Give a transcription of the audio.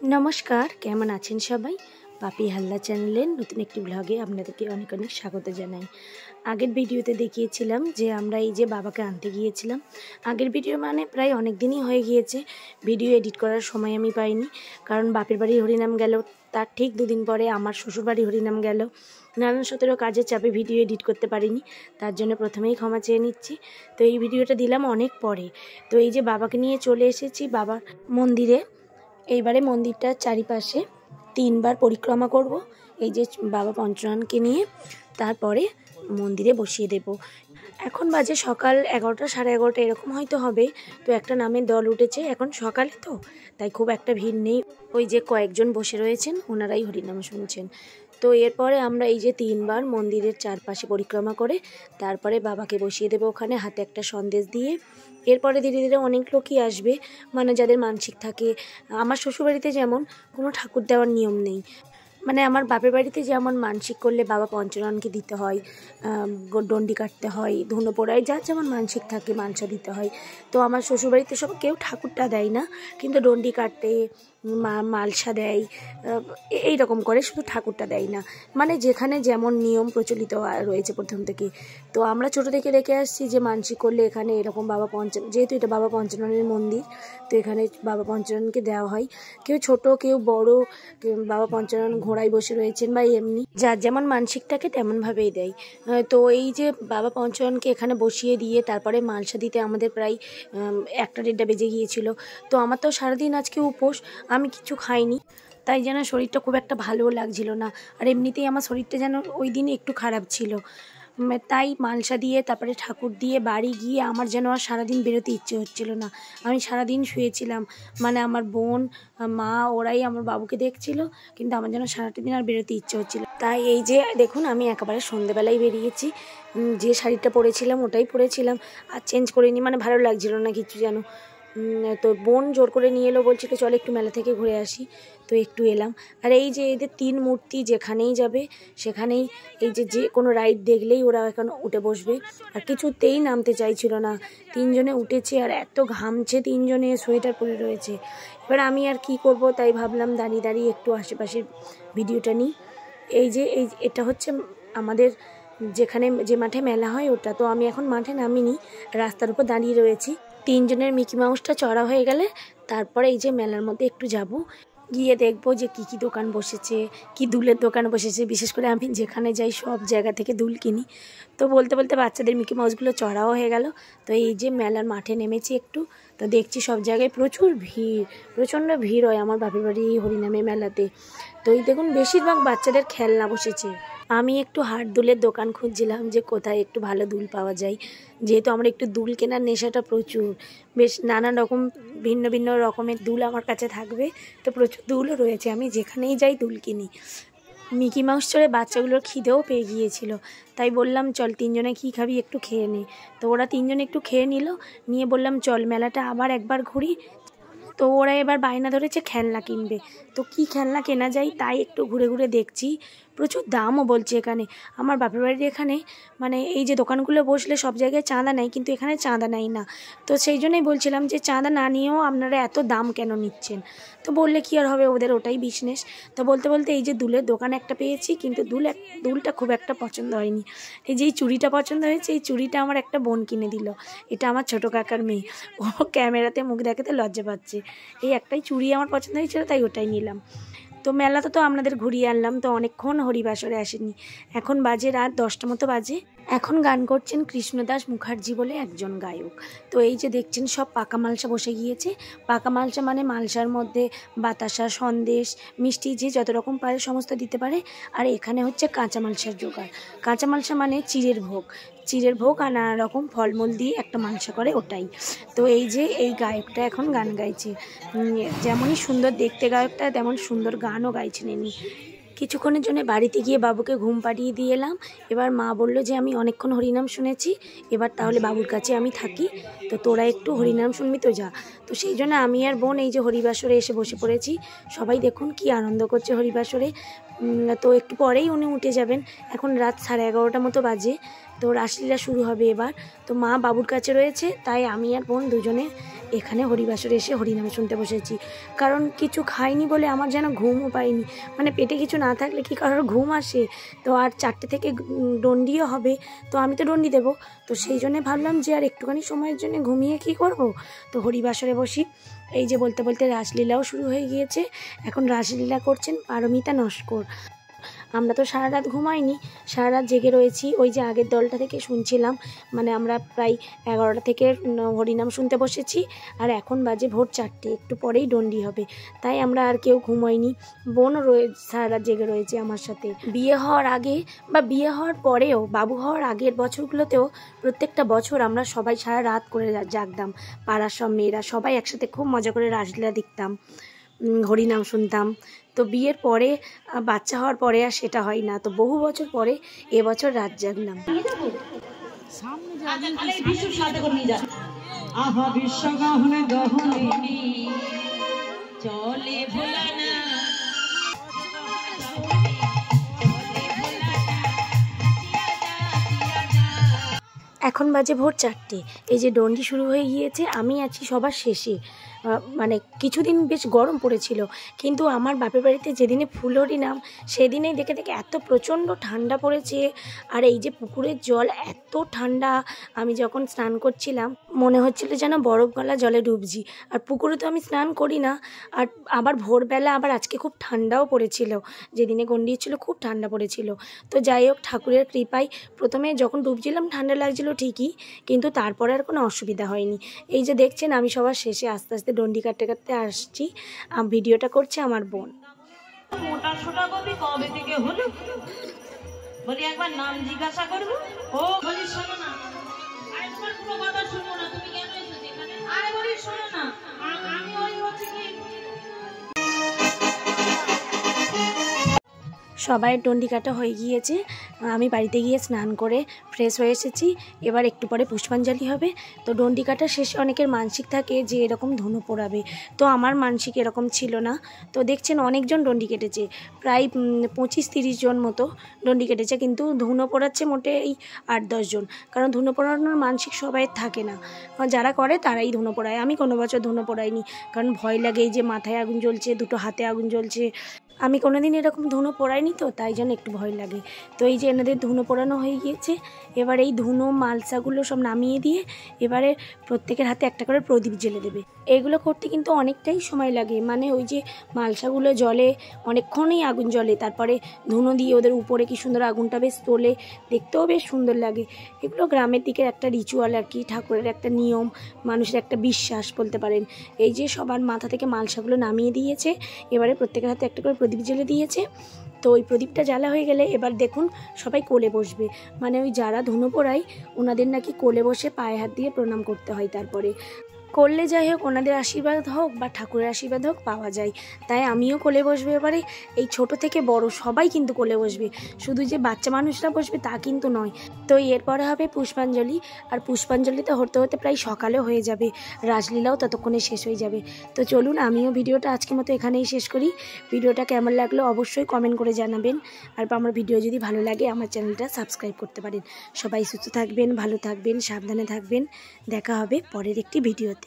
নমস্কার, কেমন আছেন সবাই? পাপি হালদা চ্যানেলের নতুন একটি ব্লগে আপনাদেরকে অনেক অনেক স্বাগত জানাই। আগের ভিডিওতে দেখিয়েছিলাম যে আমরা এই যে বাবাকে আনতে গিয়েছিলাম। আগের ভিডিও মানে প্রায় অনেক দিনই হয়ে গিয়েছে, ভিডিও এডিট করার সময় আমি পাইনি, কারণ বাপের বাড়ি হরিনাম গেল, তার ঠিক দুদিন পরে আমার শ্বশুরবাড়ি হরিনাম গেল। নানান সতেরো কাজের চাপে ভিডিও এডিট করতে পারিনি, তার জন্য প্রথমেই ক্ষমা চেয়ে নিচ্ছি। তো এই ভিডিওটা দিলাম অনেক পরে। তো এই যে বাবাকে নিয়ে চলে এসেছি বাবার মন্দিরে। এইবারে মন্দিরটার চারিপাশে 3 বার পরিক্রমা করব এই যে বাবা পঞ্চননকে নিয়ে, তারপরে মন্দিরে বসিয়ে দেব। এখন বাজে সকাল 11টা, 11:30 এরকম হয়তো হবে। তো একটা নামের দল উঠেছে, এখন সকালে তো তাই খুব একটা ভিড় নেই। ওই যে কয়েকজন বসে রয়েছেন, ওনারাই হরিনাম শুনছেন। তো এরপরে আমরা এই যে 3 বার মন্দিরের চারপাশে পরিক্রমা করে তারপরে বাবাকে বসিয়ে দেবো ওখানে, হাতে একটা সন্দেশ দিয়ে। এরপরে ধীরে ধীরে অনেক লোকই আসবে, মানে যাদের মানসিক থাকে। আমার শ্বশুরবাড়িতে যেমন কোনো ঠাকুর দেওয়ার নিয়ম নেই, মানে আমার বাপের বাড়িতে যেমন মানসিক করলে বাবা পঞ্চননকে দিতে হয়, ডন্ডি কাটতে হয়, ধুনো পোড়ায়, যার যেমন মানসিক থাকে মানসা দিতে হয়। তো আমার শ্বশুরবাড়িতে সব কেউ ঠাকুরটা দেয় না, কিন্তু ডন্ডি কাটতে মালসা দেয়, এই রকম করে, শুধু ঠাকুরটা দেয় না। মানে যেখানে যেমন নিয়ম প্রচলিত রয়েছে প্রথম থেকে। তো আমরা ছোটো থেকে দেখে আসছি যে মানসিক করলে এখানে এরকম বাবা যেহেতু এটা বাবা পঞ্চননের মন্দির, তো এখানে বাবা পঞ্চননকে দেওয়া হয়। কেউ ছোট কেউ বড়, বাবা পঞ্চনন ঘোড়ায় বসে রয়েছেন বা এমনি যার যেমন মানসিক থাকে তেমনভাবেই দেয়। তো এই যে বাবা পঞ্চননকে এখানে বসিয়ে দিয়ে তারপরে মালসা দিতে আমাদের প্রায় 1টা-1:30 বেজে গিয়েছিল। তো আমার তো সারাদিন আজকে উপোস, আমি কিছু খাইনি, তাই যেন শরীরটা খুব একটা ভালোও লাগছিল না। আর এমনিতেই আমার শরীরটা যেন ওই দিনে একটু খারাপ ছিল। তাই মালসা দিয়ে তারপরে ঠাকুর দিয়ে বাড়ি গিয়ে আমার যেন আর সারাদিন বেরোতে ইচ্ছে হচ্ছিল না। আমি সারাদিন শুয়েছিলাম, মানে আমার বোন মা ওরাই আমার বাবুকে দেখছিল, কিন্তু আমার যেন সারাটা দিন আর বেরোতে ইচ্ছে হচ্ছিল। তাই এই যে দেখুন, আমি একেবারে সন্ধেবেলায় বেরিয়েছি, যে শাড়িটা পরেছিলাম ওটাই পরেছিলাম, আর চেঞ্জ করিনি, মানে ভালো লাগছিল না কিছু যেন। তো বোন জোর করে নিয়ে এলো, বলছিল চল একটু মেলা থেকে ঘুরে আসি। তো একটু এলাম। আর এই যে এদের 3 মূর্তি যেখানেই যাবে সেখানেই এই যে কোনো রাইড দেখলেই ওরা এখন উঠে বসবে, আর কিছুতেই নামতে চাইছিল না। 3 জনে উঠেছে আর এত ঘামছে, 3 জনে সোয়েটার পরে রয়েছে। এবার আমি আর কি করব, তাই ভাবলাম দাঁড়িয়ে দাঁড়িয়ে একটু আশেপাশের ভিডিওটা নিই। এটা হচ্ছে আমাদের যেখানে যে মাঠে মেলা হয় ওটা। তো আমি এখন মাঠে নামিনি, রাস্তার উপর দাঁড়িয়ে রয়েছি। 3 জনের মিকি মাউসটা চড়া হয়ে গেলে তারপরে এই যে মেলার মধ্যে একটু যাব, গিয়ে দেখবো যে কী কী দোকান বসেছে, কি দুলের দোকান বসেছে। বিশেষ করে আমি যেখানে যাই সব জায়গা থেকে দুল কিনি। তো বলতে বলতে বাচ্চাদের মিকি মাউসগুলো চড়াও হয়ে গেল। তো এই যে মেলার মাঠে নেমেছি একটু, তো দেখছি সব জায়গায় প্রচুর ভিড়, প্রচণ্ড ভিড় হয় আমার বাপের বাড়ি হরিনামে মেলাতে। তো এই দেখুন বেশিরভাগ বাচ্চাদের খেলনা বসেছে। আমি একটু হাট দুলের দোকান খুঁজছিলাম যে কোথায় একটু ভালো দুল পাওয়া যায়, যেহেতু আমার একটু দুল কেনার নেশাটা প্রচুর। বেশ নানান রকম ভিন্ন ভিন্ন রকমের দুল আমার কাছে থাকবে, তো প্রচুর দুলও রয়েছে, আমি যেখানেই যাই দুল কিনি। মিকি মাউস চড়ে বাচ্চাগুলোর খিদেও পেয়ে গিয়েছিল, তাই বললাম চল 3 জনে কী খাবি একটু খেয়ে নে। তো ওরা 3 জনে একটু খেয়ে নিল, নিয়ে বললাম চল মেলাটা আবার একবার ঘুরি। তো ওরা এবার বায়না ধরেছে খেলনা কিনবে। তো কি খেলনা কেনা যায় তাই একটু ঘুরে ঘুরে দেখছি। প্রচুর দামও বলছে এখানে। আমার বাপের বাড়ির এখানে মানে এই যে দোকানগুলো বসলে সব জায়গায় চাঁদা নেয়, কিন্তু এখানে চাঁদা নেয় না। তো সেই জন্যই বলছিলাম যে চাঁদা না নিয়েও আপনারা এত দাম কেন নিচ্ছেন। তো বললে কি আর হবে, ওদের ওটাই বিজনেস। তো বলতে বলতে এই যে দুলের দোকান একটা পেয়েছি, কিন্তু দুলটা খুব একটা পছন্দ হয়নি। এই যে এই চুড়িটা পছন্দ হয়েছে, এই চুড়িটা আমার একটা বোন কিনে দিল। এটা আমার ছোটো কাকার মেয়ে, ও ক্যামেরাতে মুখ দেখাতে লজ্জা পাচ্ছে। এই একটাই চুড়ি আমার পছন্দ হয়েছিল, তাই ওটাই নিলাম। তো মেলাতে তো আপনাদের ঘুরিয়ে আনলাম, তো অনেকক্ষণ হরিবাসরে আসেনি। এখন বাজে রাত 10টা মতো বাজে। এখন গান করছেন কৃষ্ণদাস মুখার্জি বলে একজন গায়ক। তো এই যে দেখছেন সব পাকা মালসা বসে গিয়েছে। পাকা মালসা মানে মালসার মধ্যে বাতাসা, সন্দেশ, মিষ্টি যে যত রকম পারে সমস্ত দিতে পারে। আর এখানে হচ্ছে কাঁচা মালসার জোগাড়। কাঁচা মালসা মানে চিড়ের ভোগ, চিড়ের ভোগ আর নানা রকম ফলমূল দিয়ে একটা মালসা করে, ওটাই। তো এই যে এই গায়কটা এখন গান গাইছে, যেমনই সুন্দর দেখতে গায়কটা তেমন সুন্দর গানও গাইছেন ইনি। কিছুক্ষণের জন্য বাড়িতে গিয়ে বাবুকে ঘুম পাড়িয়ে দিয়ে এলাম। এবার মা বলল যে আমি অনেকক্ষণ হরিনাম শুনেছি, এবার তাহলে বাবুর কাছে আমি থাকি, তো তোরা একটু হরিনাম শুনবি তো যা। তো সেই জন্য আমি আর বোন এই যে হরিবাসরে এসে বসে পড়েছি। সবাই দেখুন কি আনন্দ করছে হরিবাসরে। তো একটু পরেই উনি উঠে যাবেন, এখন রাত 11:30 মতো বাজে। তো রাসলীলা শুরু হবে এবার। তো মা বাবুর কাছে রয়েছে, তাই আমি আর বোন দুজনে এখানে হরিবাসরে এসে হরিনাম শুনতে বসেছি। কারণ কিছু খাইনি বলে আমার যেন ঘুমও পাইনি, মানে পেটে কিছু না থাকলে কি কারোর ঘুম আসে। তো আর 4টে থেকে ডন্ডিও হবে, তো আমি তো ডন্ডি দেবো, তো সেই জন্যে ভাবলাম যে আর একটুখানি সময়ের জন্য ঘুমিয়ে কি করব, তো হরিবাসরে বসি। এই যে বলতে বলতে রাসলীলাও শুরু হয়ে গিয়েছে। এখন রাসলীলা করছেন পারমিতা নস্কর। আমরা তো সারা রাত ঘুমাইনি, সারা রাত জেগে রয়েছি। ওই যে আগের দলটা থেকে শুনছিলাম, মানে আমরা প্রায় 11টা থেকে হরিনাম শুনতে বসেছি, আর এখন বাজে ভোর 4টে, একটু পরেই ডন্ডি হবে। তাই আমরা আর কেউ ঘুমাইনি, বোনও সারা রাত জেগে রয়েছে আমার সাথে। বিয়ে হওয়ার আগে বা বিয়ে হওয়ার পরেও, বাবু হওয়ার আগের বছরগুলোতেও প্রত্যেকটা বছর আমরা সবাই সারা রাত করে জাগতাম। পাড়ার সব মেয়েরা সবাই একসাথে খুব মজা করে রাসলীলা দেখতাম, হরিনাম শুনতাম। তো বিয়ের পরে, বাচ্চা হওয়ার পরে আর সেটা হয় না, তো বহু বছর পরে এবছর রাত জাগলাম। এখন বাজে ভোর 4টে। এই যে ডন্ডি শুরু হয়ে গিয়েছে, আমি আছি সবার শেষে। মানে কিছুদিন বেশ গরম পড়েছিল, কিন্তু আমার বাপের বাড়িতে যেদিনে ফুল হরিনাম সেদিনেই দেখে দেখে এত প্রচণ্ড ঠান্ডা পড়েছে। আর এই যে পুকুরের জল এত ঠান্ডা, আমি যখন স্নান করছিলাম মনে হচ্ছিল যেন বরফ গলা জলে ডুবছি। আর পুকুরে তো আমি স্নান করি না। আর আবার ভোরবেলা আবার আজকে খুব ঠান্ডাও পড়েছিল, যেদিনে গন্ডি ছিল খুব ঠান্ডা পড়েছিল। তো যাই হোক, ঠাকুরের কৃপায় প্রথমে যখন ডুবছিলাম ঠান্ডা লাগছিল ঠিকই, কিন্তু তারপরে আর কোনো অসুবিধা হয়নি। এই যে দেখছেন আমি সবার শেষে আস্তে আস্তে ডন্ডি কাটতে কাটতে আসছি। ভিডিওটা করছে আমার বোন। মোটা সোটা কবি কবে থেকে হলো বলি, একবার নাম জিজ্ঞাসা করবো। ও বলি শোনো না, আরে তোমার পুরো কথা শুনবো না, তুমি কেন এসেছো এখানে? আরে বলি শোনো না, আমি ওই হচ্ছে কি। সবাই ডন্ডি কাটা হয়ে গিয়েছে, আমি বাড়িতে গিয়ে স্নান করে ফ্রেশ হয়ে এসেছি। এবার একটু পরে পুষ্পাঞ্জলি হবে। তো ডন্ডি কাটা শেষে অনেকের মানসিক থাকে যে এরকম ধুনো পোড়াবে, তো আমার মানসিক এরকম ছিল না। তো দেখছেন অনেকজন ডন্ডি কেটেছে, প্রায় 25-30 জন মতো ডন্ডি কেটেছে, কিন্তু ধুনো পোড়াচ্ছে মোটে এই 8-10 জন। কারণ ধুনো পোড়ানোর মানসিক সবাই থাকে না, যারা করে তারাই ধুনো পোড়ায়। আমি কোনো বছর ধুনো পোড়াইনি, কারণ ভয় লাগে, এই যে মাথায় আগুন জ্বলছে, দুটো হাতে আগুন জ্বলছে, আমি কোনোদিন এরকম ধুনো পোড়াইনি, তো তাই জন্য একটু ভয় লাগে। তো এই যে এনাদের ধুনো পোড়ানো হয়ে গিয়েছে। এবার এই ধুনো মালসাগুলো সব নামিয়ে দিয়ে এবারে প্রত্যেকের হাতে একটা করে প্রদীপ জ্বেলে দেবে। এগুলো করতে কিন্তু অনেকটাই সময় লাগে, মানে ওই যে মালসাগুলো জলে অনেকক্ষণই আগুন জ্বলে, তারপরে ধুনো দিয়ে ওদের উপরে কি সুন্দর আগুনটা বেশ তোলে, দেখতেও বেশ সুন্দর লাগে। এগুলো গ্রামের দিকের একটা রিচুয়াল আর কি, ঠাকুরের একটা নিয়ম, মানুষের একটা বিশ্বাস বলতে পারেন। এই যে সবার মাথা থেকে মালসাগুলো নামিয়ে দিয়েছে, এবারে প্রত্যেকের হাতে একটা করে প্রদীপ জ্বেলে দিয়েছে। তো ওই প্রদীপটা জ্বালা হয়ে গেলে এবার দেখুন সবাই কোলে বসবে, মানে ওই যারা ধুনো পোড়ায় ওনাদের নাকি কোলে বসে পায়ে হাত দিয়ে প্রণাম করতে হয়, তারপরে করলে যাই হোক ওনাদের আশীর্বাদ হোক বা ঠাকুরের আশীর্বাদ হোক পাওয়া যায়। তাই আমিও কোলে বসবে এবারে। এই ছোট থেকে বড় সবাই কিন্তু কোলে বসবে, শুধু যে বাচ্চা মানুষরা বসবে তা কিন্তু নয়। তো এরপরে হবে পুষ্পাঞ্জলি, আর পুষ্পাঞ্জলিতে হতে হতে প্রায় সকালে হয়ে যাবে, রাসলীলাও ততক্ষণে শেষ হয়ে যাবে। তো চলুন আমিও ভিডিওটা আজকের মতো এখানেই শেষ করি। ভিডিওটা কেমন লাগলো অবশ্যই কমেন্ট করে জানাবেন, আর আমার ভিডিও যদি ভালো লাগে আমার চ্যানেলটা সাবস্ক্রাইব করতে পারেন। সবাই সুস্থ থাকবেন, ভালো থাকবেন, সাবধানে থাকবেন। দেখা হবে পরের একটি ভিডিওতে।